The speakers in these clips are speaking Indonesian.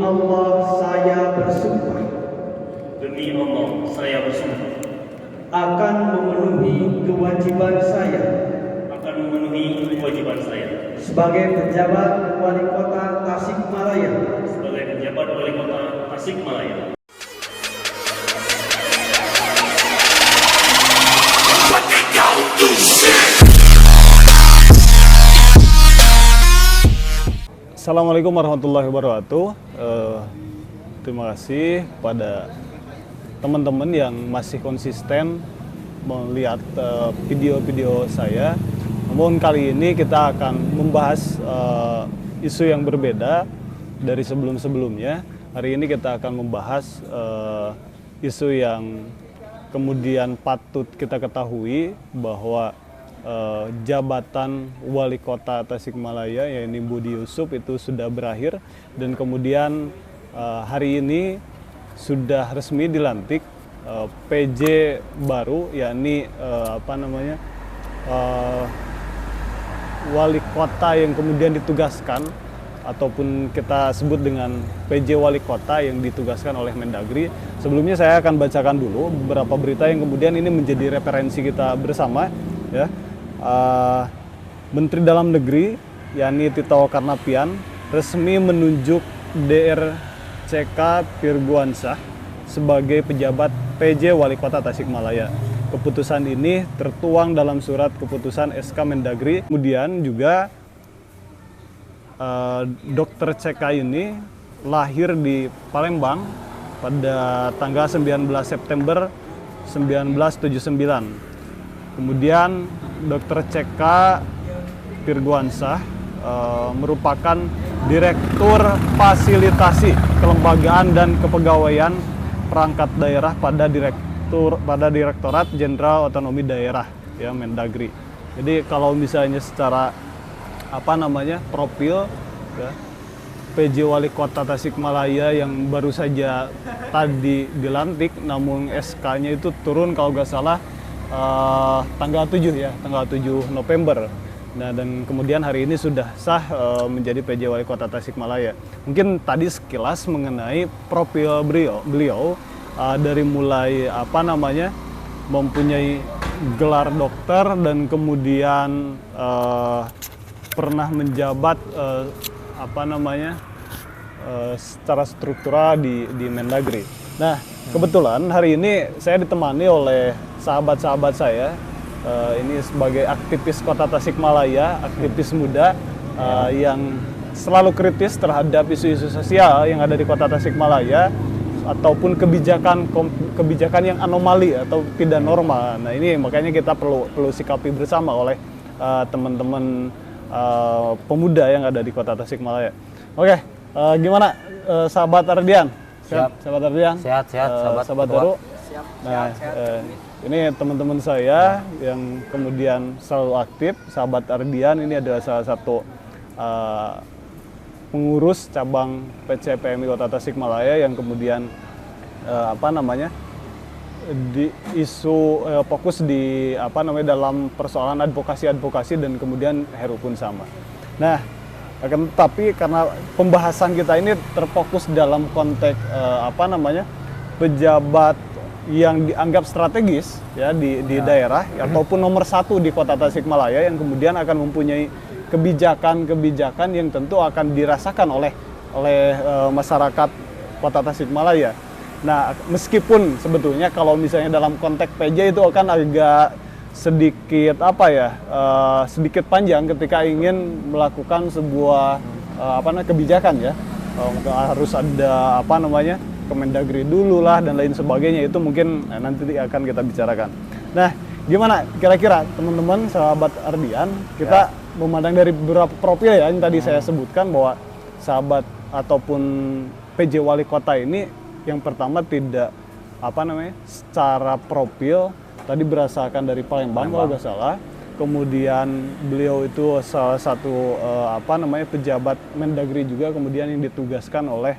Allah, saya bersumpah Demi Allah, saya bersumpah akan memenuhi kewajiban saya sebagai pejabat wali kota Tasikmalaya Assalamualaikum warahmatullahi wabarakatuh. Terima kasih pada teman-teman yang masih konsisten melihat video-video saya. Namun kali ini kita akan membahas isu yang berbeda dari sebelum-sebelumnya. Hari ini kita akan membahas isu yang kemudian patut kita ketahui bahwa jabatan wali kota Tasikmalaya, yaitu Budi Yusuf, itu sudah berakhir dan kemudian hari ini sudah resmi dilantik PJ baru, yakni wali kota yang kemudian ditugaskan ataupun kita sebut dengan PJ wali kota yang ditugaskan oleh Mendagri. Sebelumnya saya akan bacakan dulu beberapa berita yang kemudian ini menjadi referensi kita bersama, ya. Menteri Dalam Negeri yakni Tito Karnavian resmi menunjuk DRCK Pirguansyah sebagai pejabat PJ Wali Kota Tasikmalaya. Keputusan ini tertuang dalam surat keputusan SK Mendagri. Kemudian juga Dr. CK ini lahir di Palembang pada tanggal 19 September 1979. Kemudian Dr. CK Pirguansyah merupakan Direktur Fasilitasi Kelembagaan dan Kepegawaian Perangkat Daerah pada Direktorat Jenderal Otonomi Daerah, ya, Mendagri. Jadi kalau misalnya secara profil, ya, PJ Wali Kota Tasikmalaya yang baru saja tadi dilantik, namun SK-nya itu turun kalau nggak salah tanggal 7 November. Nah, dan kemudian hari ini sudah sah menjadi PJ Wali Kota Tasikmalaya. Mungkin tadi sekilas mengenai profil beliau dari mulai mempunyai gelar dokter dan kemudian pernah menjabat secara struktural di Mendagri. Nah, kebetulan hari ini saya ditemani oleh sahabat-sahabat saya, ini sebagai aktivis Kota Tasikmalaya, aktivis muda yang selalu kritis terhadap isu-isu sosial yang ada di Kota Tasikmalaya ataupun kebijakan yang anomali atau tidak normal. Nah, ini makanya kita perlu sikapi bersama oleh teman-teman pemuda yang ada di Kota Tasikmalaya. Oke, gimana sahabat Ardian? Siap. Sahabat Ardian? Sehat, sahabat Daru? Siap. Nah, ini teman-teman saya yang kemudian selalu aktif. Sahabat Ardian ini adalah salah satu pengurus cabang PCPMI Kota Tasikmalaya yang kemudian fokus di dalam persoalan advokasi dan kemudian Heru pun sama. Nah, tapi karena pembahasan kita ini terfokus dalam konteks pejabat yang dianggap strategis, ya, di daerah ataupun nomor satu di Kota Tasikmalaya yang kemudian akan mempunyai kebijakan yang tentu akan dirasakan oleh masyarakat Kota Tasikmalaya. Nah, meskipun sebetulnya kalau misalnya dalam konteks PJ itu akan agak sedikit sedikit panjang ketika ingin melakukan sebuah kebijakan, ya. Harus ada Kemendagri dulu lah dan lain sebagainya, itu mungkin nanti akan kita bicarakan. Nah, gimana kira-kira teman-teman sahabat Ardian, kita memandang dari beberapa profil, ya, yang tadi saya sebutkan bahwa sahabat ataupun PJ Wali Kota ini yang pertama tidak secara profil tadi berasalkan dari Palembang kalau nggak salah. Kemudian beliau itu salah satu pejabat Mendagri juga kemudian yang ditugaskan oleh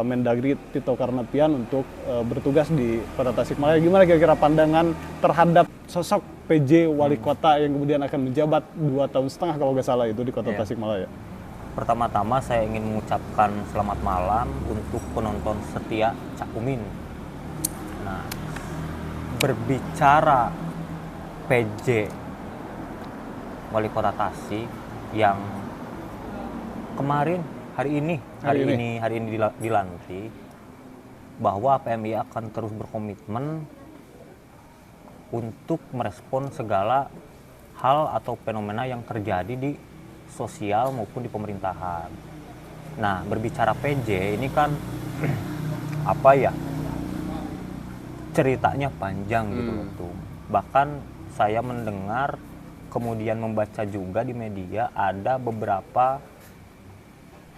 Mendagri Tito Karnavian untuk bertugas di Kota Tasikmalaya. Gimana kira-kira pandangan terhadap sosok PJ Wali Kota yang kemudian akan menjabat 2,5 tahun kalau nggak salah itu di Kota Tasikmalaya? Pertama-tama saya ingin mengucapkan selamat malam untuk penonton setia Cak Umin. Nah, berbicara PJ Wali Kota Tasik yang kemarin hari ini dilantik, bahwa PMI akan terus berkomitmen untuk merespon segala hal atau fenomena yang terjadi di sosial maupun di pemerintahan. Nah, berbicara PJ ini kan apa ya, ceritanya panjang gitu loh tuh. Bahkan saya mendengar kemudian membaca juga di media ada beberapa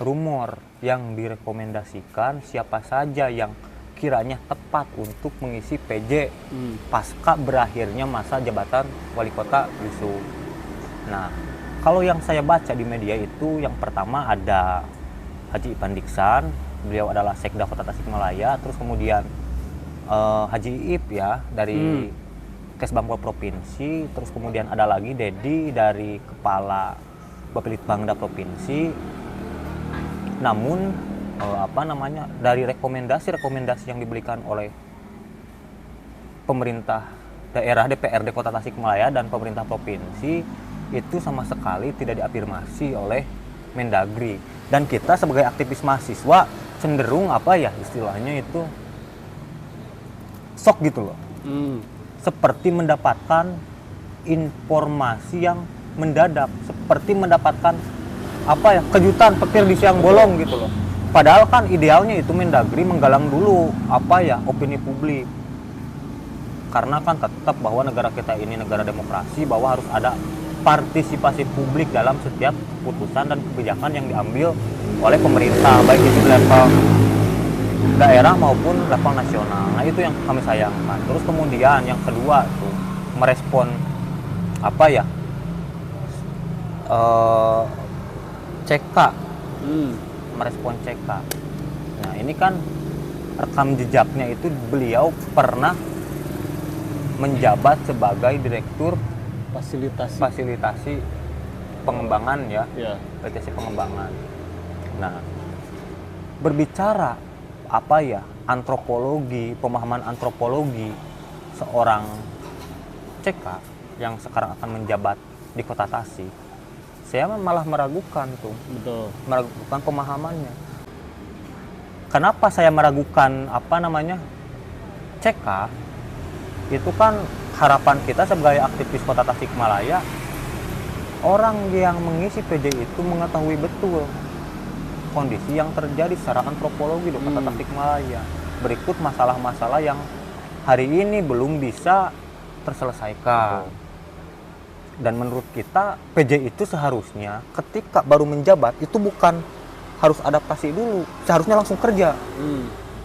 rumor yang direkomendasikan siapa saja yang kiranya tepat untuk mengisi PJ pasca berakhirnya masa jabatan wali kota Yusuf. Nah, kalau yang saya baca di media itu yang pertama ada Haji Ipan Diksan, beliau adalah Sekda Kota Tasikmalaya, terus kemudian Haji Iip ya dari Kesbangpol Provinsi, terus kemudian ada lagi Dedi dari Kepala Bapelitbangda Provinsi. Namun dari rekomendasi yang diberikan oleh pemerintah daerah DPRD Kota Tasikmalaya dan pemerintah provinsi itu sama sekali tidak diafirmasi oleh Mendagri, dan kita sebagai aktivis mahasiswa cenderung istilahnya itu shock gitu loh. Seperti mendapatkan informasi yang mendadak, seperti mendapatkan kejutan petir di siang bolong gitu loh. Padahal kan idealnya itu Mendagri menggalang dulu opini publik. Karena kan tetap bahwa negara kita ini negara demokrasi, bahwa harus ada partisipasi publik dalam setiap keputusan dan kebijakan yang diambil oleh pemerintah, baik itu level daerah maupun level nasional. Nah, itu yang kami sayangkan. Terus kemudian yang kedua tuh merespon CK, merespon CK. Nah, ini kan rekam jejaknya itu beliau pernah menjabat sebagai direktur fasilitasi pengembangan fasilitasi pengembangan. Nah, berbicara antropologi, pemahaman antropologi seorang CK yang sekarang akan menjabat di Kota Tasik, saya malah meragukan tuh. Betul. Meragukan pemahamannya. Kenapa saya meragukan CK? Itu kan harapan kita sebagai aktivis Kota Tasikmalaya, orang yang mengisi PJ itu mengetahui betul kondisi yang terjadi secara antropologi di Kota Tasikmalaya. Berikut masalah-masalah yang hari ini belum bisa terselesaikan. Dan menurut kita PJ itu seharusnya ketika baru menjabat itu bukan harus adaptasi dulu, seharusnya langsung kerja.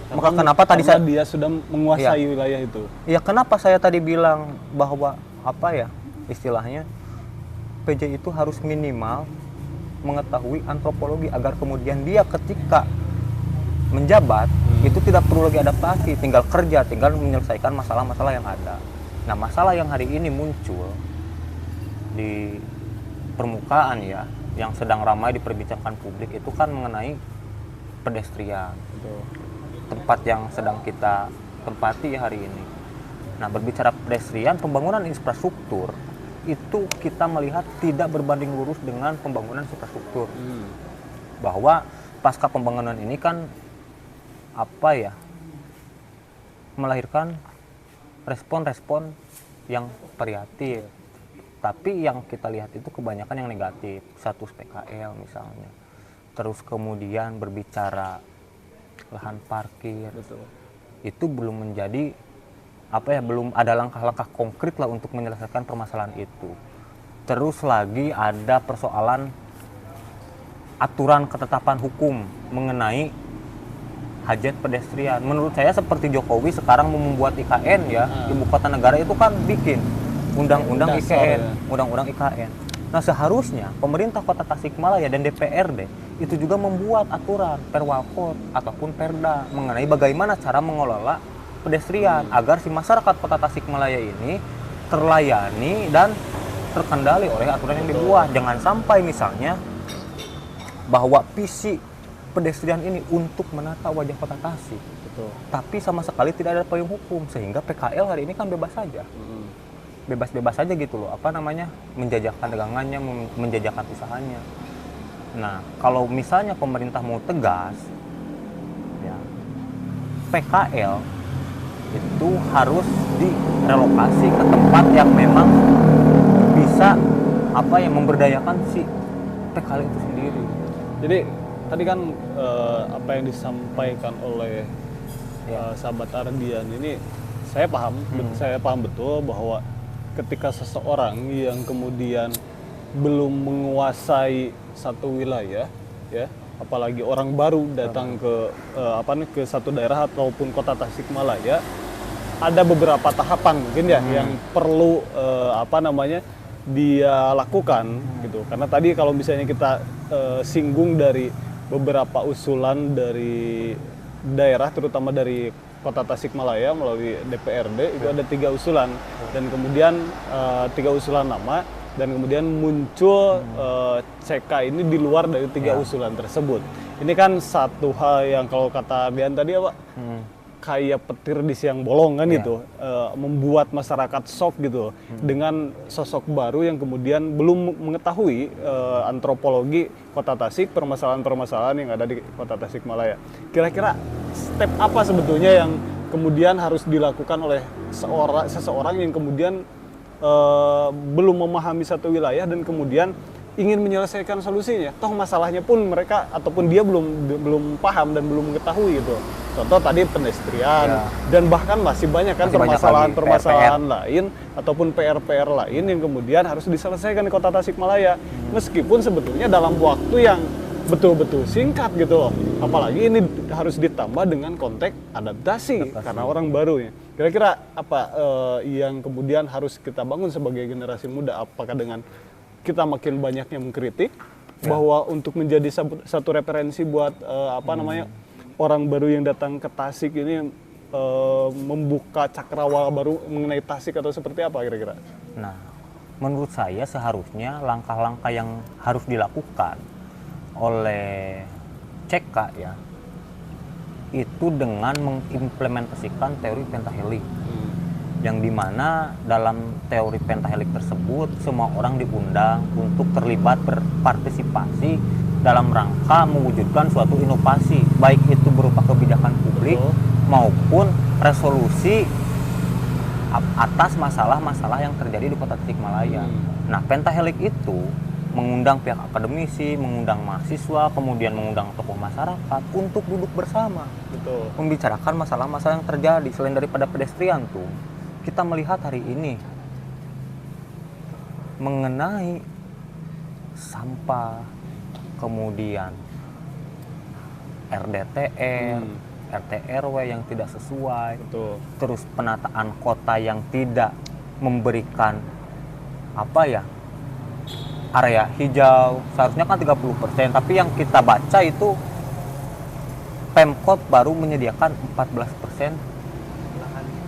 Maka kenapa tadi dia sudah menguasai wilayah itu? Ya, kenapa saya tadi bilang bahwa istilahnya PJ itu harus minimal mengetahui antropologi agar kemudian dia ketika menjabat itu tidak perlu lagi adaptasi, tinggal kerja, tinggal menyelesaikan masalah-masalah yang ada. Nah, masalah yang hari ini muncul di permukaan yang sedang ramai diperbicarakan publik itu kan mengenai pedestrian. Betul. Tempat yang sedang kita tempati hari ini. Nah, berbicara pedestrian, pembangunan infrastruktur itu kita melihat tidak berbanding lurus dengan pembangunan infrastruktur. Bahwa pasca pembangunan ini kan melahirkan respon-respon yang variatif. Tapi yang kita lihat itu kebanyakan yang negatif, status PKL misalnya. Terus kemudian berbicara lahan parkir. Betul. Itu belum menjadi belum ada langkah-langkah konkret lah untuk menyelesaikan permasalahan itu. Terus lagi ada persoalan aturan ketetapan hukum mengenai hajat pedestrian. Menurut saya seperti Jokowi sekarang mau membuat IKN ibu kota negara itu kan bikin undang-undang IKN, undang-undang IKN. Nah, seharusnya pemerintah Kota Tasikmalaya dan DPRD itu juga membuat aturan perwalkot ataupun perda mengenai bagaimana cara mengelola pedestrian agar si masyarakat Kota Tasikmalaya ini terlayani dan terkendali oleh aturan yang dibuat. Jangan sampai misalnya bahwa visi pedestrian ini untuk menata wajah kota Tasik. Betul. Tapi sama sekali tidak ada payung hukum, sehingga PKL hari ini kan bebas saja. Bebas-bebas saja gitu loh, menjajakan dagangannya, menjajakan usahanya. Nah, kalau misalnya pemerintah mau tegas, ya, PKL itu harus direlokasi ke tempat yang memang bisa memberdayakan si PKL itu sendiri. Jadi tadi kan apa yang disampaikan oleh sahabat Ardian ini saya paham betul bahwa ketika seseorang yang kemudian belum menguasai satu wilayah, ya, apalagi orang baru datang ke satu daerah ataupun kota Tasikmalaya, ada beberapa tahapan mungkin ya yang perlu dia lakukan gitu. Karena tadi kalau misalnya kita singgung dari beberapa usulan dari daerah, terutama dari Kota Tasikmalaya melalui DPRD, itu ada 3 usulan dan kemudian 3 usulan nama, dan kemudian muncul CK ini di luar dari 3 usulan tersebut. Ini kan satu hal yang kalau kata Ardian tadi kayak petir di siang bolong kan gitu, membuat masyarakat shock gitu dengan sosok baru yang kemudian belum mengetahui antropologi Kota Tasik, permasalahan-permasalahan yang ada di Kota Tasikmalaya. Kira-kira step apa sebetulnya yang kemudian harus dilakukan oleh seseorang yang kemudian belum memahami satu wilayah dan kemudian ingin menyelesaikan solusinya? Toh masalahnya pun mereka ataupun dia belum paham dan belum mengetahui gitu. Contoh tadi pedestrian dan bahkan masih banyak kan permasalahan-permasalahan lain ataupun PR-PR lain yang kemudian harus diselesaikan di Kota Tasikmalaya. Meskipun sebetulnya dalam waktu yang betul-betul singkat gitu loh. Apalagi ini harus ditambah dengan konteks adaptasi karena orang baru ya. Kira-kira apa yang kemudian harus kita bangun sebagai generasi muda? Apakah dengan kita makin banyaknya mengkritik bahwa untuk menjadi satu referensi buat orang baru yang datang ke Tasik ini membuka cakrawala baru mengenai Tasik atau seperti apa kira-kira? Nah, menurut saya seharusnya langkah-langkah yang harus dilakukan oleh CK ya itu dengan mengimplementasikan teori pentahelik. Yang dimana dalam teori pentahelik tersebut semua orang diundang untuk terlibat berpartisipasi dalam rangka mewujudkan suatu inovasi, baik itu berupa kebijakan publik maupun resolusi atas masalah-masalah yang terjadi di Kota Tasikmalaya. Nah, pentahelik itu mengundang pihak akademisi, mengundang mahasiswa, kemudian mengundang tokoh masyarakat untuk duduk bersama, membicarakan masalah-masalah yang terjadi. Selain daripada pedestrian tuh, kita melihat hari ini mengenai sampah, kemudian RDTR, RT/RW yang tidak sesuai, terus penataan kota yang tidak memberikan area hijau, seharusnya kan 30%, tapi yang kita baca itu Pemkot baru menyediakan 14%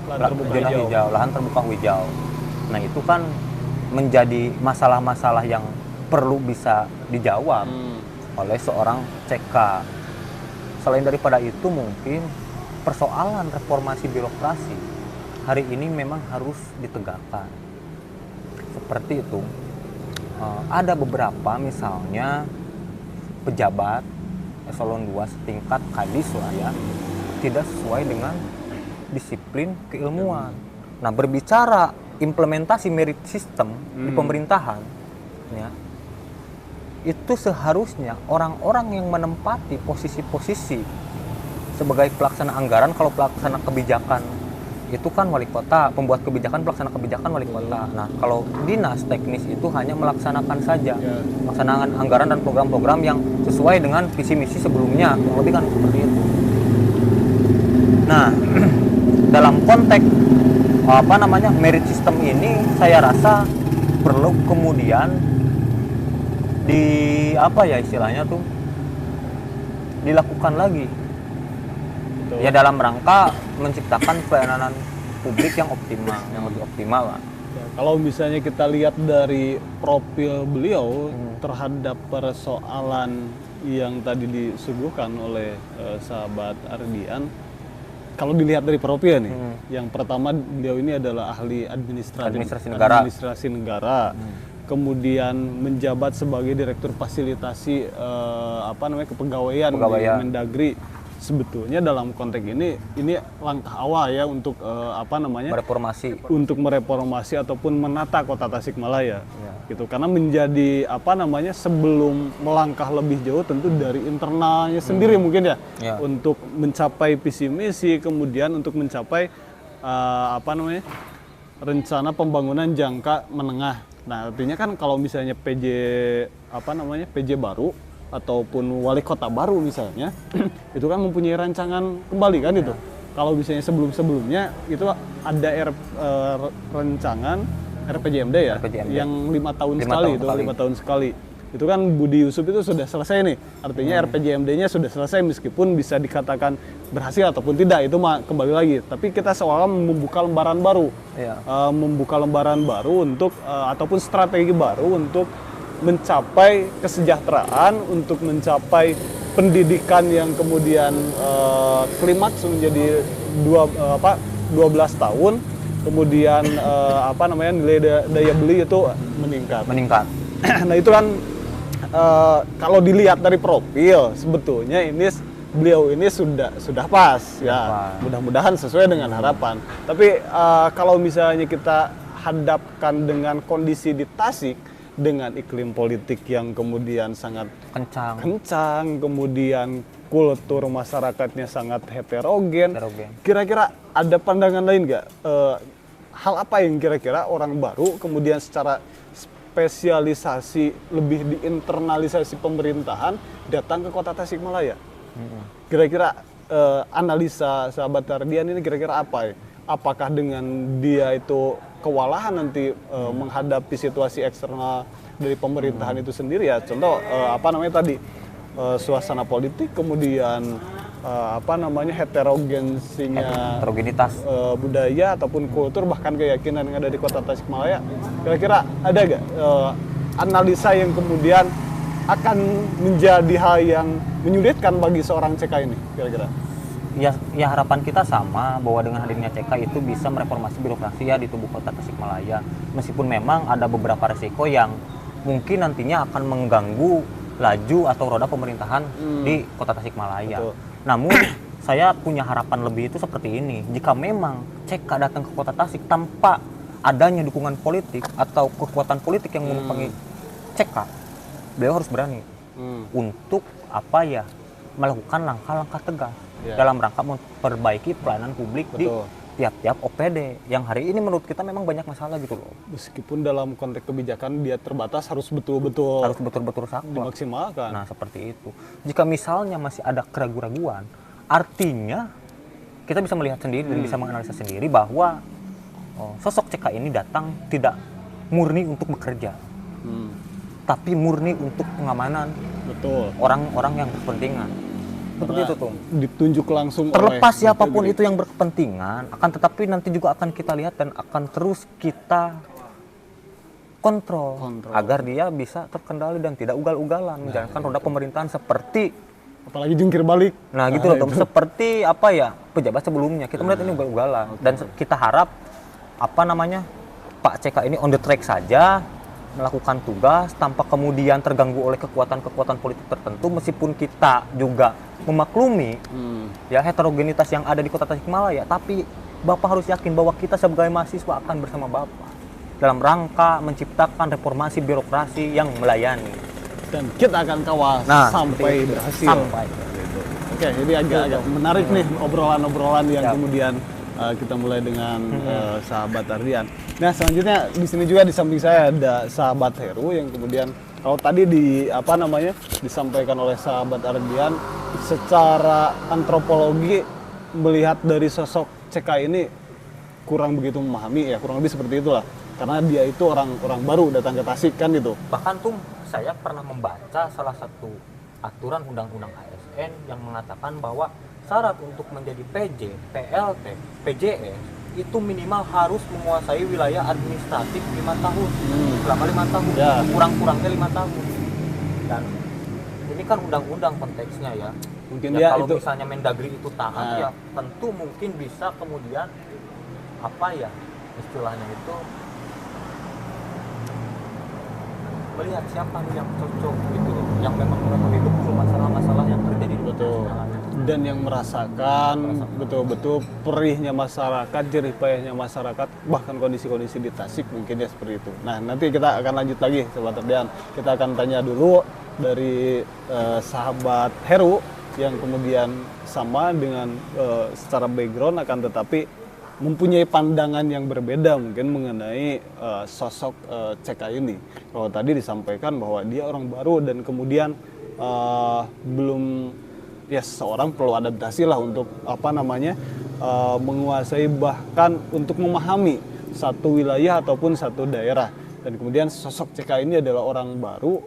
lahan terbuka hijau. Nah, itu kan menjadi masalah-masalah yang perlu bisa dijawab oleh seorang CK. Selain daripada itu, mungkin persoalan reformasi birokrasi hari ini memang harus ditegakkan. Seperti itu, ada beberapa misalnya pejabat eselon 2 setingkat kadis lah ya, tidak sesuai dengan disiplin keilmuan. Nah, berbicara implementasi merit system di pemerintahan ya, itu seharusnya orang-orang yang menempati posisi-posisi sebagai pelaksana anggaran, kalau pelaksana kebijakan itu kan wali kota, pembuat kebijakan, pelaksana kebijakan wali kota. Nah, kalau dinas teknis itu hanya melaksanakan saja, melaksanakan anggaran dan program-program yang sesuai dengan visi misi sebelumnya, kurang lebih kan seperti itu. Nah, dalam konteks merit system ini, saya rasa perlu kemudian dilakukan lagi. Ya, dalam rangka menciptakan pelayanan publik yang optimal, yang lebih optimal lah. Ya, kalau misalnya kita lihat dari profil beliau terhadap persoalan yang tadi disuguhkan oleh sahabat Ardian, kalau dilihat dari profil nih, yang pertama beliau ini adalah ahli administrasi negara, kemudian menjabat sebagai direktur fasilitasi kepegawaian di Mendagri. Sebetulnya dalam konteks ini langkah awal ya untuk mereformasi ataupun menata kota Tasikmalaya, gitu. Karena menjadi sebelum melangkah lebih jauh tentu dari internalnya sendiri mungkin ya, untuk mencapai visi misi, kemudian untuk mencapai rencana pembangunan jangka menengah. Nah, artinya kan kalau misalnya PJ baru ataupun wali kota baru misalnya, itu kan mempunyai rancangan kembali kan itu. Kalau misalnya sebelum-sebelumnya itu ada rancangan RPJMD ya, yang 5 tahun sekali. Itu kan Budi Yusuf itu sudah selesai nih. Artinya RPJMD-nya sudah selesai meskipun bisa dikatakan berhasil ataupun tidak, itu mah kembali lagi. Tapi kita seolah membuka lembaran baru. Untuk ataupun strategi baru untuk mencapai kesejahteraan, untuk mencapai pendidikan yang kemudian klimaks menjadi 12 tahun, kemudian nilai daya beli itu meningkat. Nah, itu kan kalau dilihat dari profil sebetulnya beliau ini sudah pas ya. Mudah-mudahan sesuai dengan harapan. Tapi kalau misalnya kita hadapkan dengan kondisi di Tasik, dengan iklim politik yang kemudian sangat kencang, kemudian kultur masyarakatnya sangat heterogen. Kira-kira ada pandangan lain nggak? Hal apa yang kira-kira orang baru kemudian secara spesialisasi lebih diinternalisasi pemerintahan datang ke kota Tasikmalaya? Kira-kira analisa sahabat Ardian ini kira-kira apa ya? Apakah dengan dia itu kewalahan nanti menghadapi situasi eksternal dari pemerintahan itu sendiri ya, contoh suasana politik, kemudian heterogenitas budaya ataupun kultur, bahkan keyakinan yang ada di kota Tasikmalaya. Kira-kira ada gak analisa yang kemudian akan menjadi hal yang menyulitkan bagi seorang CK ini kira-kira? Ya harapan kita sama, bahwa dengan hadirnya CK itu bisa mereformasi birokrasi ya di tubuh kota Tasikmalaya. Meskipun memang ada beberapa resiko yang mungkin nantinya akan mengganggu laju atau roda pemerintahan di kota Tasikmalaya. Betul. Namun saya punya harapan lebih itu seperti ini. Jika memang CK datang ke kota Tasik tanpa adanya dukungan politik atau kekuatan politik yang menumpangi CK, beliau harus berani untuk melakukan langkah-langkah tegas dalam rangka memperbaiki pelayanan publik di tiap-tiap OPD yang hari ini menurut kita memang banyak masalah gitu loh. Meskipun dalam konteks kebijakan dia terbatas, harus betul-betul dimaksimalkan. Nah, seperti itu. Jika misalnya masih ada keraguan-raguan, artinya kita bisa melihat sendiri dan bisa menganalisa sendiri bahwa sosok CK ini datang tidak murni untuk bekerja, tapi murni untuk pengamanan orang-orang yang berkepentingan. Seperti itu tuh. Ditunjuk langsung terlepas siapapun itu yang berkepentingan, akan tetapi nanti juga akan kita lihat dan akan terus kita kontrol. Agar dia bisa terkendali dan tidak ugal-ugalan menjalankan roda pemerintahan seperti apalagi jungkir balik. Nah, gitu loh, seperti pejabat sebelumnya. Kita melihat ini ugal-ugalan dan kita harap Pak CK ini on the track saja, melakukan tugas tanpa kemudian terganggu oleh kekuatan-kekuatan politik tertentu, meskipun kita juga memaklumi heterogenitas yang ada di kota Tasikmalaya, tapi Bapak harus yakin bahwa kita sebagai mahasiswa akan bersama Bapak dalam rangka menciptakan reformasi birokrasi yang melayani, dan kita akan kawal sampai berhasil. Oke, jadi agak menarik nih obrolan-obrolan yang kemudian kita mulai dengan sahabat Ardian. Nah, selanjutnya di sini juga di samping saya ada sahabat Heru yang kemudian kalau tadi disampaikan oleh sahabat Ardian, secara antropologi melihat dari sosok CK ini kurang begitu memahami ya, kurang lebih seperti itulah. Karena dia itu orang baru datang ke Tasik kan gitu. Bahkan saya pernah membaca salah satu aturan undang-undang ASN yang mengatakan bahwa syarat untuk menjadi PJ, PLT, PJS itu minimal harus menguasai wilayah administratif 5 tahun, selama 5 tahun, kurang-kurangnya 5 tahun. Dan ini ini kan undang-undang konteksnya ya. Mungkin Ya, dia kalau itu misalnya Mendagri itu taat Ah. ya tentu mungkin bisa kemudian apa ya istilahnya itu melihat siapa nih yang cocok gitu, yang memang didukung masalah-masalah yang terjadi di betul. masyarakat. Dan yang merasakan betul-betul perihnya masyarakat, jerih payahnya masyarakat, bahkan kondisi-kondisi di Tasik mungkin ya seperti itu. Nah, nanti kita akan lanjut lagi Sobat Terdian. Kita akan tanya dulu dari sahabat Heru yang kemudian sama dengan secara background akan tetapi mempunyai pandangan yang berbeda mungkin mengenai sosok CK ini. Kalau tadi disampaikan bahwa dia orang baru dan kemudian belum ya seorang perlu adaptasi lah untuk menguasai bahkan untuk memahami satu wilayah ataupun satu daerah. Dan kemudian sosok CK ini adalah orang baru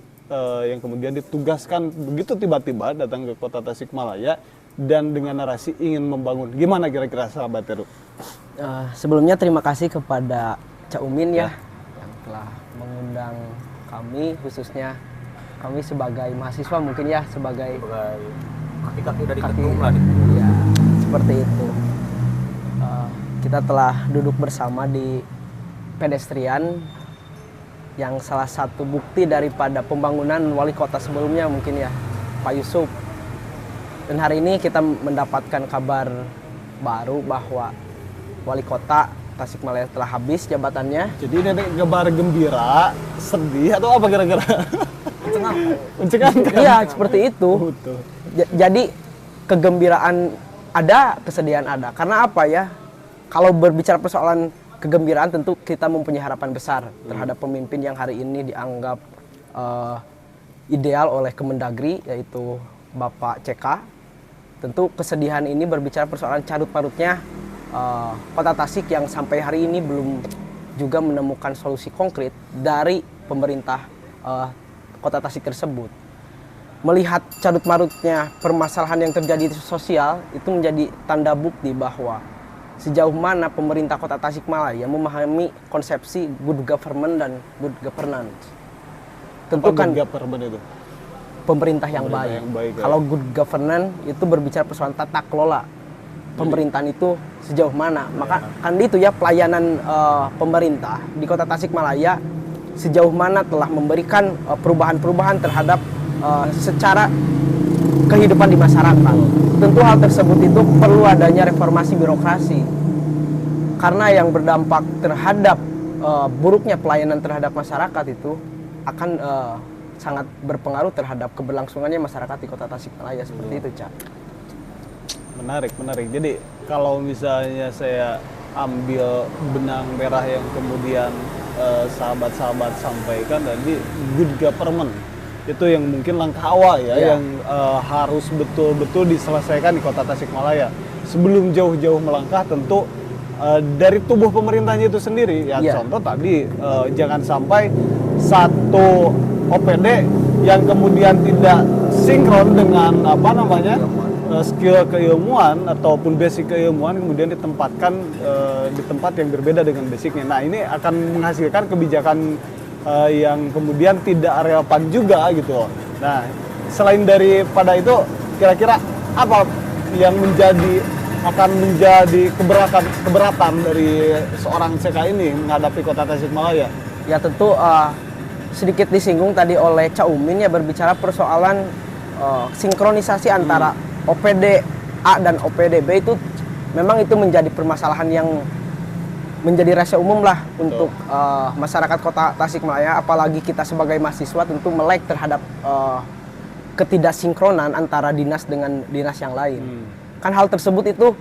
yang kemudian ditugaskan begitu tiba-tiba datang ke kota Tasikmalaya dan dengan narasi ingin membangun. Gimana kira-kira sahabat Heru? Sebelumnya terima kasih kepada Cak Umin ya yang telah mengundang kami, khususnya kami sebagai mahasiswa mungkin ya sebagai Kaki-kaki dari kaki ketum lah. ya seperti itu. Kita telah duduk bersama di pedestrian yang salah satu bukti daripada pembangunan wali kota sebelumnya mungkin ya Pak Yusuf. Dan hari ini kita mendapatkan kabar baru bahwa wali kota Tasikmalaya telah habis jabatannya. Jadi ini ada kabar gembira, sedih atau apa kira-kira? Mencengangkan. Iya, seperti itu. Betul. Jadi kegembiraan ada, kesedihan ada. Karena apa ya? Kalau berbicara persoalan kegembiraan tentu kita mempunyai harapan besar terhadap pemimpin yang hari ini dianggap ideal oleh Kemendagri yaitu Bapak CK. Tentu kesedihan ini berbicara persoalan carut marutnya Kota Tasik yang sampai hari ini belum juga menemukan solusi konkret dari pemerintah Kota Tasik tersebut. Melihat carut marutnya permasalahan yang terjadi di sosial itu menjadi tanda bukti bahwa sejauh mana pemerintah Kota Tasikmalaya memahami konsepsi good government dan good governance. Tentu Apa kan good government itu? pemerintah yang Pemerintah baik. yang baik, ya. Kalau good governance itu berbicara persoalan tata kelola pemerintahan itu sejauh mana. Maka kan itu ya pelayanan pemerintah di Kota Tasikmalaya sejauh mana telah memberikan perubahan-perubahan terhadap secara kehidupan di masyarakat. Tentu hal tersebut itu perlu adanya reformasi birokrasi. Karena yang berdampak terhadap buruknya pelayanan terhadap masyarakat itu akan sangat berpengaruh terhadap keberlangsungannya masyarakat di Kota Tasikmalaya seperti itu, Cak. Menarik. Jadi kalau misalnya saya ambil benang merah yang kemudian sahabat-sahabat sampaikan tadi, good government itu yang mungkin langkah awal ya. Yang harus betul-betul diselesaikan di Kota Tasikmalaya. Sebelum jauh-jauh melangkah tentu dari tubuh pemerintahnya itu sendiri ya. Contoh tadi jangan sampai satu OPD yang kemudian tidak sinkron dengan skill keilmuan ataupun basic keilmuan kemudian ditempatkan di tempat yang berbeda dengan basicnya. Nah, ini akan menghasilkan kebijakan yang kemudian tidak relevan juga gitu. Nah, selain daripada itu kira-kira apa yang akan menjadi keberatan dari seorang CK ini menghadapi Kota Tasikmalaya? Ya tentu sedikit disinggung tadi oleh Cak Umin ya berbicara persoalan sinkronisasi antara OPD A dan OPD B itu memang itu menjadi permasalahan yang menjadi rahasia umum lah untuk masyarakat Kota Tasikmalaya, apalagi kita sebagai mahasiswa tentu melek terhadap ketidaksinkronan antara dinas dengan dinas yang lain. Kan hal tersebut itu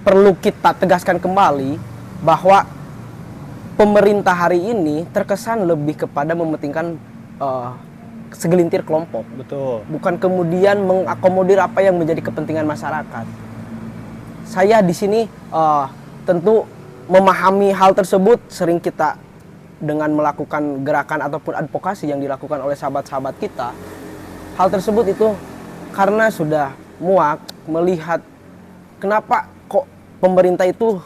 perlu kita tegaskan kembali bahwa pemerintah hari ini terkesan lebih kepada mementingkan segelintir kelompok. Betul. Bukan kemudian mengakomodir apa yang menjadi kepentingan masyarakat. Saya di sini tentu memahami hal tersebut, sering kita dengan melakukan gerakan ataupun advokasi yang dilakukan oleh sahabat-sahabat kita. Hal tersebut itu karena sudah muak melihat kenapa kok pemerintah itu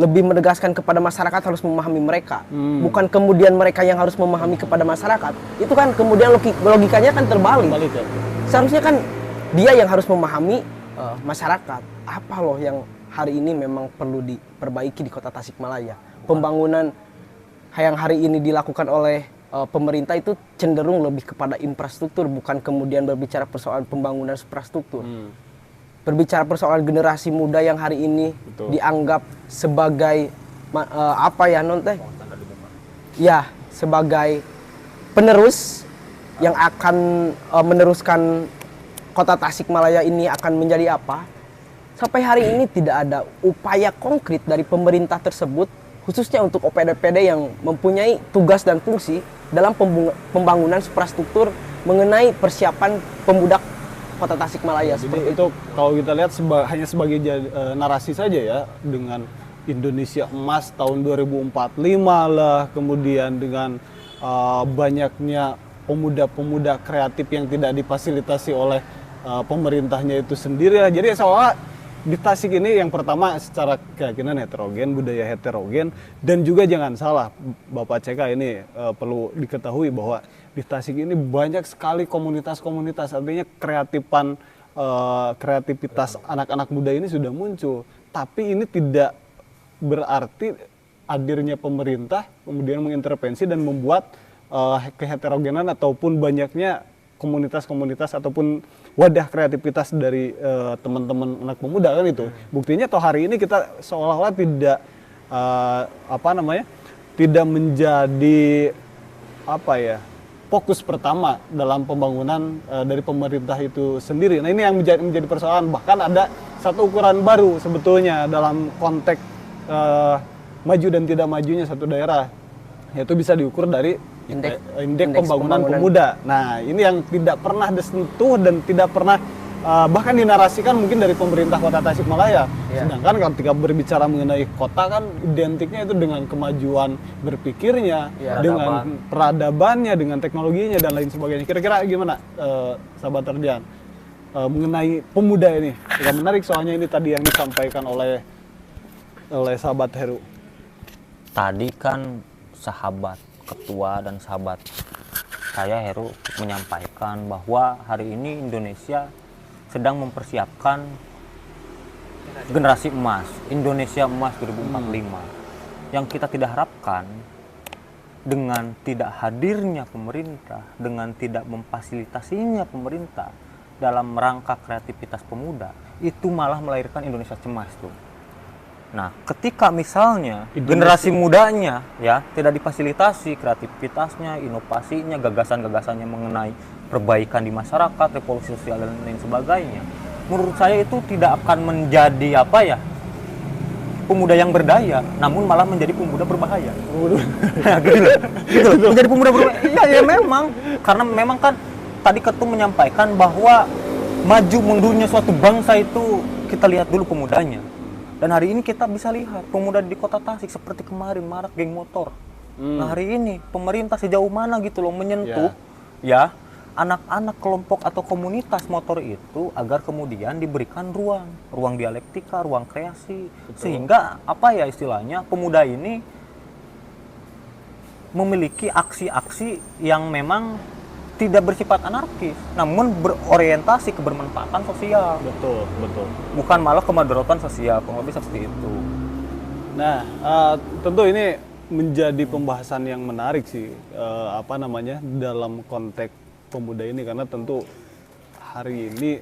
lebih menegaskan kepada masyarakat harus memahami mereka, bukan kemudian mereka yang harus memahami kepada masyarakat. Itu kan kemudian logikanya kan terbalik. Ya. Seharusnya kan dia yang harus memahami masyarakat. Apa loh yang hari ini memang perlu diperbaiki di Kota Tasikmalaya? Pembangunan yang hari ini dilakukan oleh pemerintah itu cenderung lebih kepada infrastruktur, bukan kemudian berbicara persoalan pembangunan infrastruktur. Berbicara persoalan generasi muda yang hari ini dianggap sebagai sebagai penerus yang akan meneruskan Kota Tasikmalaya ini akan menjadi apa? Sampai hari ini tidak ada upaya konkret dari pemerintah tersebut, khususnya untuk OPD-OPD yang mempunyai tugas dan fungsi dalam pembangunan infrastruktur mengenai persiapan pemuda Kota Tasikmalaya. Jadi itu kalau kita lihat hanya sebagai narasi saja ya, dengan Indonesia Emas tahun 2045 lah, kemudian dengan banyaknya pemuda-pemuda kreatif yang tidak difasilitasi oleh pemerintahnya itu sendiri lah. Jadi seolah di Tasik ini yang pertama secara keyakinan heterogen, budaya heterogen, dan juga jangan salah Bapak CK ini perlu diketahui bahwa di Tasik ini banyak sekali komunitas-komunitas, artinya kreativitas anak-anak muda ini sudah muncul. Tapi ini tidak berarti hadirnya pemerintah kemudian mengintervensi dan membuat keheterogenan ataupun banyaknya komunitas-komunitas ataupun wadah kreativitas dari teman-teman anak pemuda kan itu. Buktinya toh hari ini kita seolah-olah tidak tidak menjadi fokus pertama dalam pembangunan dari pemerintah itu sendiri. Nah ini yang menjadi persoalan. Bahkan ada satu ukuran baru sebetulnya dalam konteks maju dan tidak majunya satu daerah, yaitu bisa diukur dari indeks pembangunan pemuda. Nah ini yang tidak pernah disentuh dan tidak pernah bahkan dinarasikan mungkin dari pemerintah Kota Tasikmalaya. Sedangkan ketika berbicara mengenai kota kan identiknya itu dengan kemajuan berpikirnya, dengan peradabannya, dengan teknologinya dan lain sebagainya. Kira-kira gimana sahabat Ardian mengenai pemuda ini? Yang menarik soalnya ini tadi yang disampaikan oleh sahabat Heru. Tadi kan sahabat ketua dan sahabat saya Heru menyampaikan bahwa hari ini Indonesia sedang mempersiapkan generasi emas, Indonesia Emas 2045. Yang kita tidak harapkan dengan tidak hadirnya pemerintah, dengan tidak memfasilitasinya pemerintah dalam rangka kreativitas pemuda, itu malah melahirkan Indonesia cemas tuh. Nah, ketika misalnya generasi mudanya ya tidak difasilitasi kreativitasnya, inovasinya, gagasan-gagasannya mengenai perbaikan di masyarakat, revolusi sosial dan lain sebagainya, menurut saya itu tidak akan menjadi pemuda yang berdaya, namun malah menjadi pemuda berbahaya. gitu. Menjadi pemuda berbahaya. Ya memang, karena memang kan tadi Ketum menyampaikan bahwa maju mundurnya suatu bangsa itu kita lihat dulu pemudanya. Dan hari ini kita bisa lihat pemuda di Kota Tasik seperti kemarin marak geng motor. Nah hari ini pemerintah sejauh mana gitu loh menyentuh ya anak-anak kelompok atau komunitas motor itu agar kemudian diberikan ruang dialektika, ruang kreasi. Betul. Sehingga istilahnya pemuda ini memiliki aksi-aksi yang memang tidak bersifat anarkis, namun berorientasi kebermanfaatan sosial. Betul. Bukan malah kemadaratan sosial, kurang lebih seperti itu. Nah, tentu ini menjadi pembahasan yang menarik sih, dalam konteks pemuda ini, karena tentu hari ini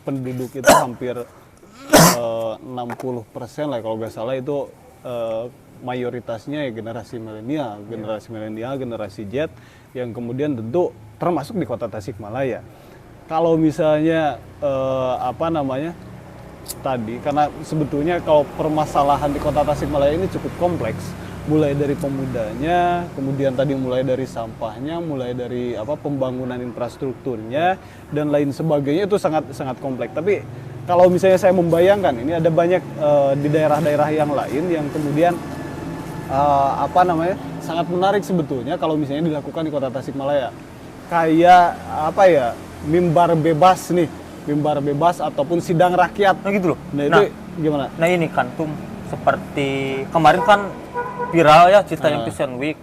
penduduk itu hampir 60% lah kalau nggak salah itu mayoritasnya ya generasi milenial, generasi Z yang kemudian tentu termasuk di Kota Tasikmalaya. Kalau misalnya tadi karena sebetulnya kalau permasalahan di Kota Tasikmalaya ini cukup kompleks, mulai dari pemudanya, kemudian tadi mulai dari sampahnya, mulai dari pembangunan infrastrukturnya dan lain sebagainya, itu sangat kompleks. Tapi kalau misalnya saya membayangkan ini ada banyak di daerah-daerah yang lain yang kemudian sangat menarik sebetulnya kalau misalnya dilakukan di Kota Tasikmalaya. Kayak mimbar bebas ataupun sidang rakyat. Nah gitu loh. Nah itu gimana? Nah ini kan seperti kemarin kan viral ya Citayam Fashion Week.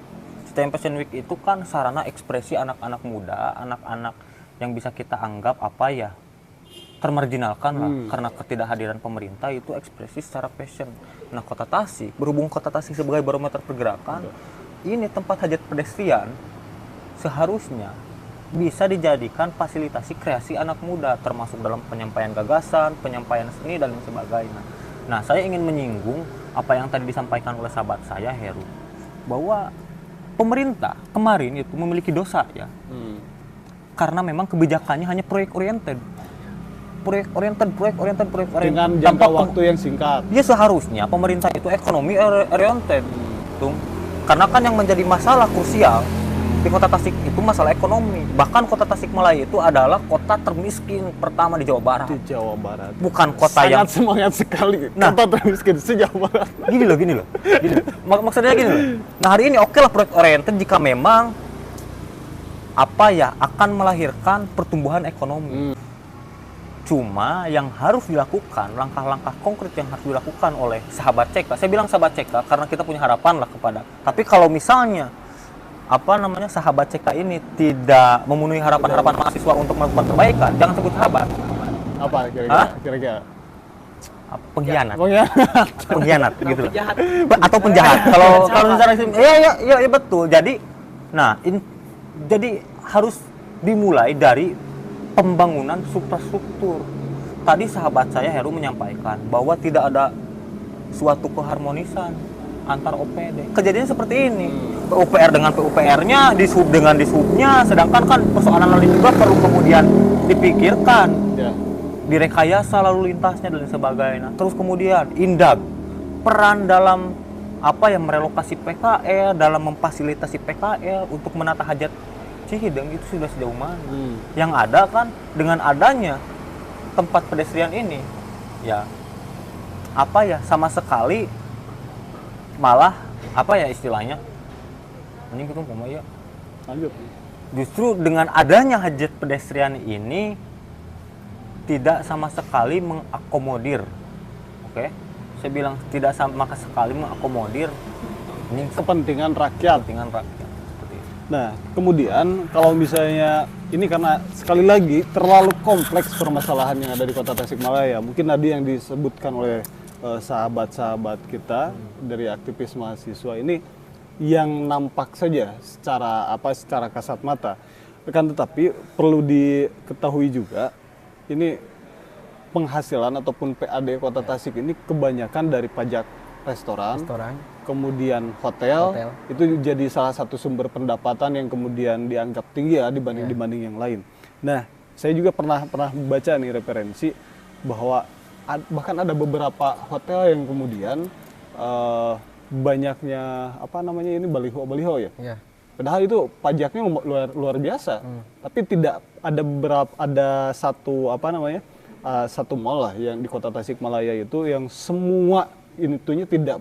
Citayam Fashion Week itu kan sarana ekspresi anak-anak muda, anak-anak yang bisa kita anggap apa ya, termarginalkan lah karena ketidakhadiran pemerintah, itu ekspresi secara fashion. Nah, Kota Tasik, berhubung Kota Tasik sebagai barometer pergerakan, ini tempat hajat pedestrian seharusnya bisa dijadikan fasilitasi kreasi anak muda, termasuk dalam penyampaian gagasan, penyampaian seni, dan lain sebagainya. Nah, saya ingin menyinggung apa yang tadi disampaikan oleh sahabat saya, Heru, bahwa pemerintah kemarin itu memiliki dosa ya, karena memang kebijakannya hanya proyek oriented. Dengan jangka waktu yang singkat. Ya seharusnya pemerintah itu ekonomi oriented. Karena kan yang menjadi masalah krusial di Kota Tasik itu masalah ekonomi. Bahkan Kota Tasikmalaya itu adalah kota termiskin pertama di Jawa Barat. Di Jawa Barat. Bukan kota Sangat yang semangat sekali. Nah, kota termiskin se-Jawa Barat. Gini loh. Maksudnya gini loh. Nah, hari ini oke lah proyek oriented jika memang akan melahirkan pertumbuhan ekonomi. Cuma yang harus dilakukan, langkah-langkah konkret yang harus dilakukan oleh sahabat CK. Saya bilang sahabat CK karena kita punya harapan lah kepada. Tapi kalau misalnya sahabat CK ini tidak memenuhi harapan-harapan mahasiswa untuk melakukan perbaikan, jangan sebut sahabat. Apa kira-kira? Pengkhianat. Pengkhianat. Pengkhianat gitu loh. Atau penjahat. Kalau secara ya betul. Jadi jadi harus dimulai dari pembangunan infrastruktur. Tadi sahabat saya Heru menyampaikan bahwa tidak ada suatu keharmonisan antar OPD. Kejadian seperti ini. PUPR dengan PUPR-nya, dishub dengan dishubnya, sedangkan kan persoalan lain juga perlu kemudian dipikirkan. Ya. Direkayasa lalu lintasnya dan sebagainya. Terus kemudian Indag, peran dalam merelokasi PKL, dalam memfasilitasi PKL untuk menata hajat Cihideng itu sudah sejauh mana? Yang ada kan dengan adanya tempat pedestrian ini, sama sekali malah istilahnya, mending kita ngomong ya. Lanjut. Justru dengan adanya hajat pedestrian ini tidak sama sekali mengakomodir, saya bilang tidak sama sekali mengakomodir kepentingan rakyat. Seperti itu. Nah, kemudian kalau misalnya ini karena sekali lagi terlalu kompleks permasalahan yang ada di Kota Tasikmalaya. Mungkin tadi yang disebutkan oleh sahabat-sahabat kita dari aktivis mahasiswa ini yang nampak saja secara kasat mata. Tetapi perlu diketahui juga ini penghasilan ataupun PAD Kota Tasik ini kebanyakan dari pajak restoran. Kemudian hotel itu jadi salah satu sumber pendapatan yang kemudian dianggap tinggi ya dibanding yang lain. Nah, saya juga pernah membaca nih referensi bahwa bahkan ada beberapa hotel yang kemudian banyaknya ini baliho ya. Padahal itu pajaknya luar biasa. Tapi tidak ada satu mall lah yang di Kota Tasikmalaya itu yang semua itunya tidak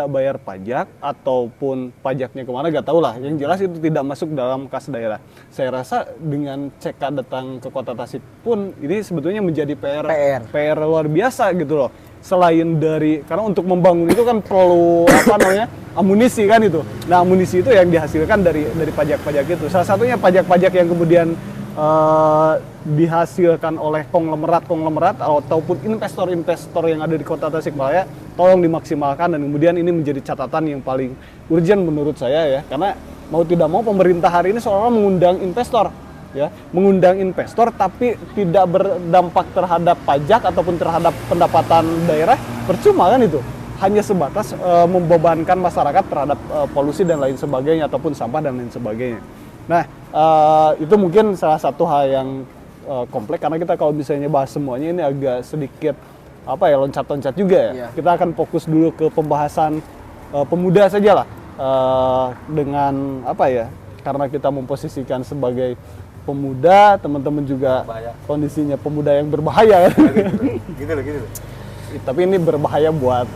bayar pajak ataupun pajaknya kemana gak tahu lah. Yang jelas itu tidak masuk dalam kas daerah. Saya rasa dengan CK datang ke Kota Tasik pun ini sebetulnya menjadi PR luar biasa gitu loh. Selain karena untuk membangun itu kan perlu amunisi kan itu. Nah, amunisi itu yang dihasilkan dari pajak-pajak itu. Salah satunya pajak-pajak yang kemudian dihasilkan oleh konglomerat ataupun investor-investor yang ada di Kota Tasikmalaya, tolong dimaksimalkan dan kemudian ini menjadi catatan yang paling urgent menurut saya ya, karena mau tidak mau pemerintah hari ini seolah-olah mengundang investor tapi tidak berdampak terhadap pajak ataupun terhadap pendapatan daerah, percuma kan itu, hanya sebatas membebankan masyarakat terhadap polusi dan lain sebagainya ataupun sampah dan lain sebagainya. Nah, itu mungkin salah satu hal yang kompleks karena kita kalau misalnya bahas semuanya ini agak sedikit loncat-loncat juga ya. Kita akan fokus dulu ke pembahasan pemuda saja lah, dengan karena kita memposisikan sebagai pemuda, teman-teman juga kondisinya pemuda yang berbahaya kan. Gitu loh. Tapi ini berbahaya buat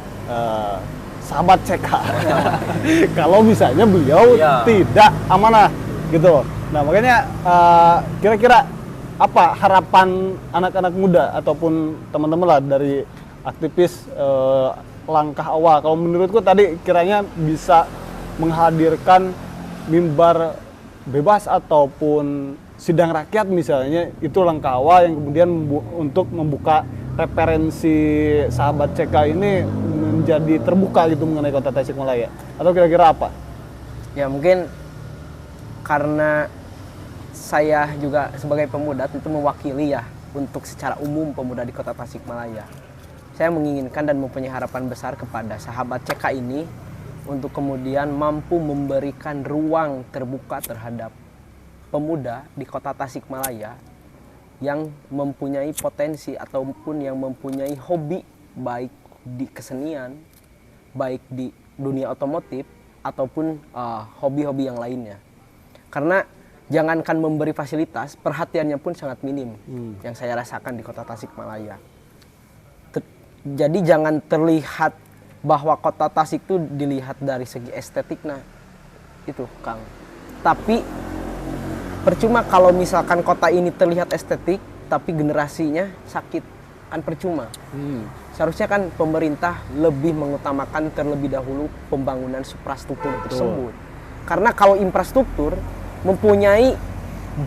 sahabat CK. Kalau misalnya beliau tidak amanah gitu. Nah, makanya kira-kira apa harapan anak-anak muda ataupun teman-teman lah dari aktivis langkah awal. Kalau menurutku tadi kiranya bisa menghadirkan mimbar bebas ataupun sidang rakyat misalnya, itu langkah awal yang kemudian untuk membuka referensi sahabat CK ini menjadi terbuka gitu mengenai Kota Tasikmalaya. Atau kira-kira apa? Ya mungkin karena saya juga sebagai pemuda tentu mewakili ya untuk secara umum pemuda di Kota Tasikmalaya. Saya menginginkan dan mempunyai harapan besar kepada sahabat CK ini untuk kemudian mampu memberikan ruang terbuka terhadap pemuda di Kota Tasikmalaya yang mempunyai potensi ataupun yang mempunyai hobi baik di kesenian, baik di dunia otomotif ataupun hobi-hobi yang lainnya. Karena jangankan memberi fasilitas, perhatiannya pun sangat minim yang saya rasakan di Kota Tasikmalaya. Jadi jangan terlihat bahwa Kota Tasik itu dilihat dari segi estetiknya itu, Kang. Tapi percuma kalau misalkan kota ini terlihat estetik tapi generasinya sakit, kan percuma. Seharusnya kan pemerintah lebih mengutamakan terlebih dahulu pembangunan infrastruktur tersebut. Karena kalau infrastruktur mempunyai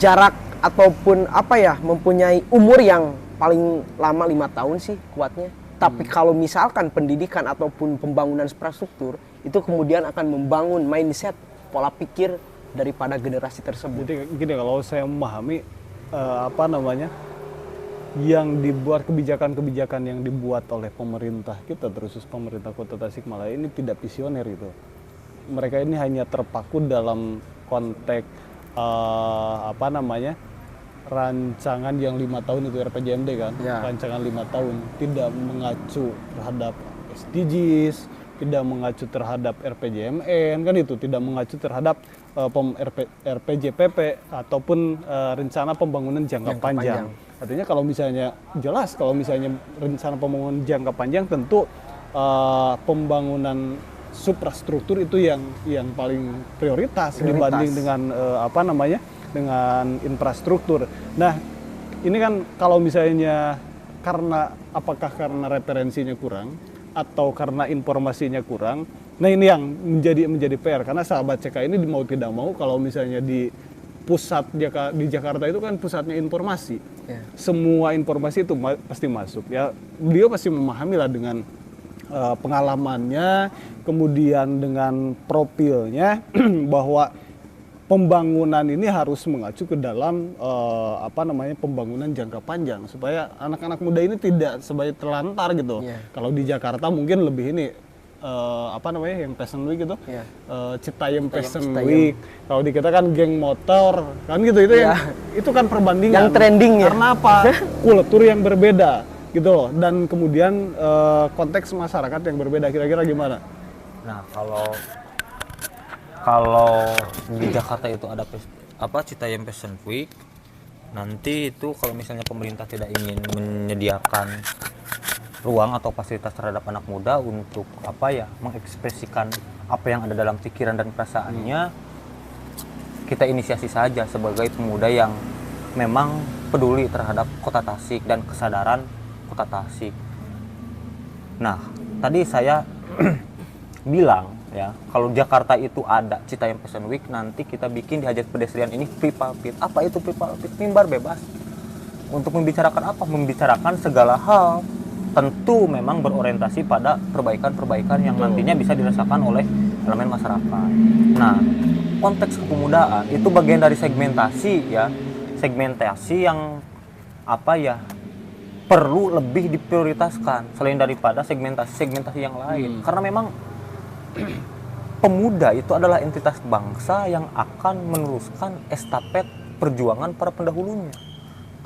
jarak ataupun mempunyai umur yang paling lama 5 tahun sih kuatnya. Tapi kalau misalkan pendidikan ataupun pembangunan infrastruktur itu kemudian akan membangun mindset, pola pikir daripada generasi tersebut. Jadi gini, kalau saya memahami yang dibuat kebijakan-kebijakan yang dibuat oleh pemerintah kita, terus pemerintah Kota Tasikmalaya ini tidak visioner itu. Mereka ini hanya terpaku dalam konteks rancangan yang 5 tahun itu RPJMD kan, Ya. Rancangan 5 tahun tidak mengacu terhadap SDGs, tidak mengacu terhadap RPJMN kan, itu tidak mengacu terhadap RPJPP ataupun rencana pembangunan jangka panjang. Artinya kalau misalnya jelas, kalau misalnya rencana pembangunan jangka panjang tentu pembangunan suprastruktur itu yang paling prioritas dibanding dengan dengan infrastruktur. Nah, ini kan kalau misalnya apakah karena referensinya kurang atau karena informasinya kurang. Nah, ini yang menjadi PR, karena sahabat CK ini mau tidak mau kalau misalnya di pusat di Jakarta itu kan pusatnya informasi. Ya. Semua informasi itu pasti masuk ya. Beliau pasti memahami lah dengan pengalamannya, kemudian dengan profilnya bahwa pembangunan ini harus mengacu ke dalam pembangunan jangka panjang supaya anak-anak muda ini tidak sebagai terlantar gitu. Yeah. Kalau di Jakarta mungkin lebih ini yang Fashion Week gitu, Yeah. Citayam Fashion Week. Kalau di kita kan geng motor kan gitu, itu itu kan perbandingan. Yang trending ya. Karena apa? Kultur yang berbeda gitu loh, dan kemudian konteks masyarakat yang berbeda. Kira-kira gimana? Nah, kalau di Jakarta itu ada Citayam Fashion Week, nanti itu kalau misalnya pemerintah tidak ingin menyediakan ruang atau fasilitas terhadap anak muda untuk mengekspresikan apa yang ada dalam pikiran dan perasaannya, kita inisiasi saja sebagai pemuda yang memang peduli terhadap Kota Tasik dan kesadaran Kota Tasik. Nah, tadi saya bilang ya, kalau Jakarta itu ada Citayam Fashion Week, nanti kita bikin di Hajat Pedestrian ini free pulpit. Apa itu free pulpit? Mimbar bebas. Untuk membicarakan apa? Membicarakan segala hal. Tentu memang berorientasi pada perbaikan-perbaikan yang nantinya bisa dirasakan oleh elemen masyarakat. Nah, konteks kepemudaan itu bagian dari segmentasi ya. Segmentasi yang perlu lebih diprioritaskan selain daripada segmentasi yang lain. Karena memang pemuda itu adalah entitas bangsa yang akan meneruskan estafet perjuangan para pendahulunya,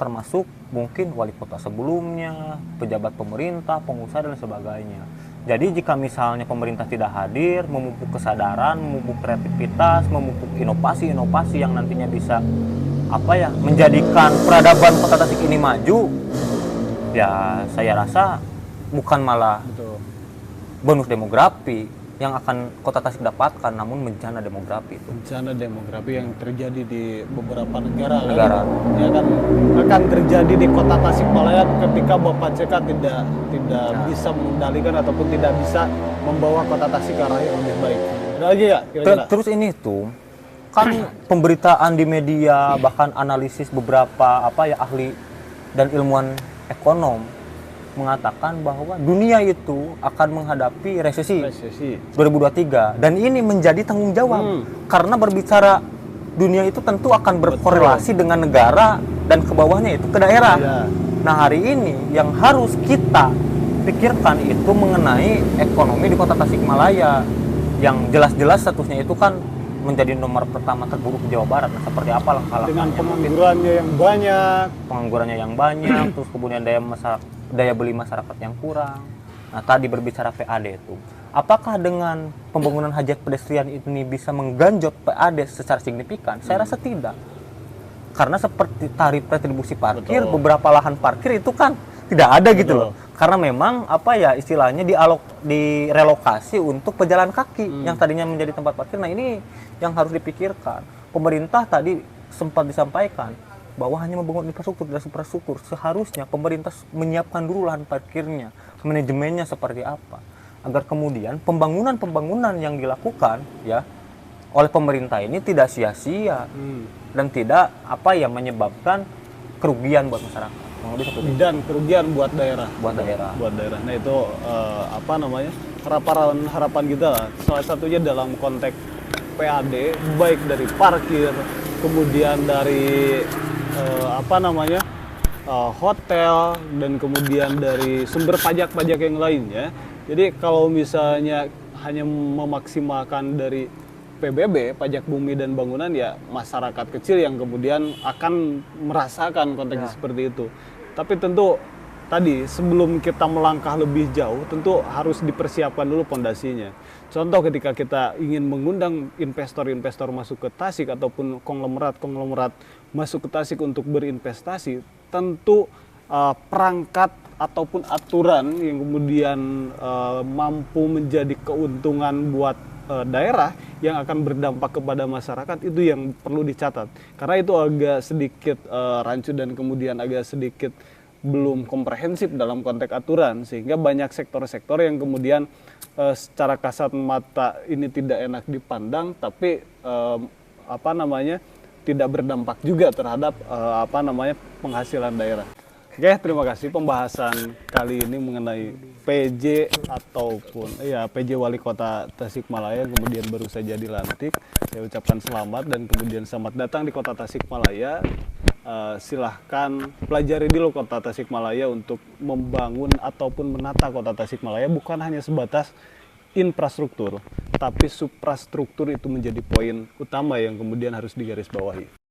termasuk mungkin wali kota sebelumnya, pejabat pemerintah, pengusaha dan sebagainya. Jadi jika misalnya pemerintah tidak hadir, memupuk kesadaran, memupuk kreativitas, memupuk inovasi-inovasi yang nantinya bisa menjadikan peradaban Kota Tasik ini maju, ya saya rasa bukan malah bonus demografi, yang akan Kota Tasik dapatkan, namun bencana demografi itu. Bencana demografi yang terjadi di beberapa negara. Negara. Ya kan akan terjadi di Kota Tasikmalaya ketika Bapak JK tidak bisa mengendalikan ataupun tidak bisa membawa Kota Tasik ke arah yang lebih baik. Ada lagi ya kira-kira? Terus ini tuh kan pemberitaan di media, bahkan analisis beberapa ahli dan ilmuwan ekonom mengatakan bahwa dunia itu akan menghadapi resesi 2023, dan ini menjadi tanggung jawab karena berbicara dunia itu tentu akan berkorelasi dengan negara dan ke bawahnya itu ke daerah. Ya. Nah, hari ini yang harus kita pikirkan itu mengenai ekonomi di Kota Tasikmalaya yang jelas-jelas statusnya itu kan menjadi nomor pertama terburuk di Jawa Barat. Nah, seperti apa langkah-langkahnya? Dengan penganggurannya yang banyak, terus kemudian daya beli masyarakat yang kurang. Nah, tadi berbicara PAD itu, apakah dengan pembangunan hajat pedestrian ini bisa mengganjot PAD secara signifikan? Saya rasa tidak. Karena seperti tarif retribusi parkir, beberapa lahan parkir itu kan tidak ada gitu loh. Karena memang istilahnya direlokasi untuk pejalan kaki yang tadinya menjadi tempat parkir. Nah, ini yang harus dipikirkan. Pemerintah tadi sempat disampaikan bahwa hanya membangun infrastruktur dan infrastruktur. Seharusnya pemerintah menyiapkan dulu lahan parkirnya, manajemennya seperti apa, agar kemudian pembangunan yang dilakukan ya oleh pemerintah ini tidak sia-sia dan tidak menyebabkan kerugian buat masyarakat. Dan kerugian buat daerah. Buat daerah. Nah, itu harapan kita lah. Salah satunya dalam konteks PAD, baik dari parkir, kemudian dari hotel, dan kemudian dari sumber pajak-pajak yang lainnya. Jadi kalau misalnya hanya memaksimalkan dari PBB, pajak bumi dan bangunan, ya masyarakat kecil yang kemudian akan merasakan konteksnya seperti itu. Tapi tentu tadi sebelum kita melangkah lebih jauh, tentu harus dipersiapkan dulu pondasinya. Contoh ketika kita ingin mengundang investor-investor masuk ke Tasik ataupun konglomerat masuk ke Tasik untuk berinvestasi, tentu perangkat ataupun aturan yang kemudian mampu menjadi keuntungan buat daerah yang akan berdampak kepada masyarakat, itu yang perlu dicatat. Karena itu agak sedikit rancu dan kemudian agak sedikit belum komprehensif dalam konteks aturan, sehingga banyak sektor-sektor yang kemudian secara kasat mata ini tidak enak dipandang, tapi tidak berdampak juga terhadap penghasilan daerah. Oke, terima kasih pembahasan kali ini mengenai PJ ataupun PJ Wali Kota Tasikmalaya yang kemudian baru saja dilantik. Saya ucapkan selamat dan kemudian selamat datang di Kota Tasikmalaya. Silahkan pelajari dulu Kota Tasikmalaya untuk membangun ataupun menata Kota Tasikmalaya, bukan hanya sebatas infrastruktur, tapi suprastruktur itu menjadi poin utama yang kemudian harus digarisbawahi.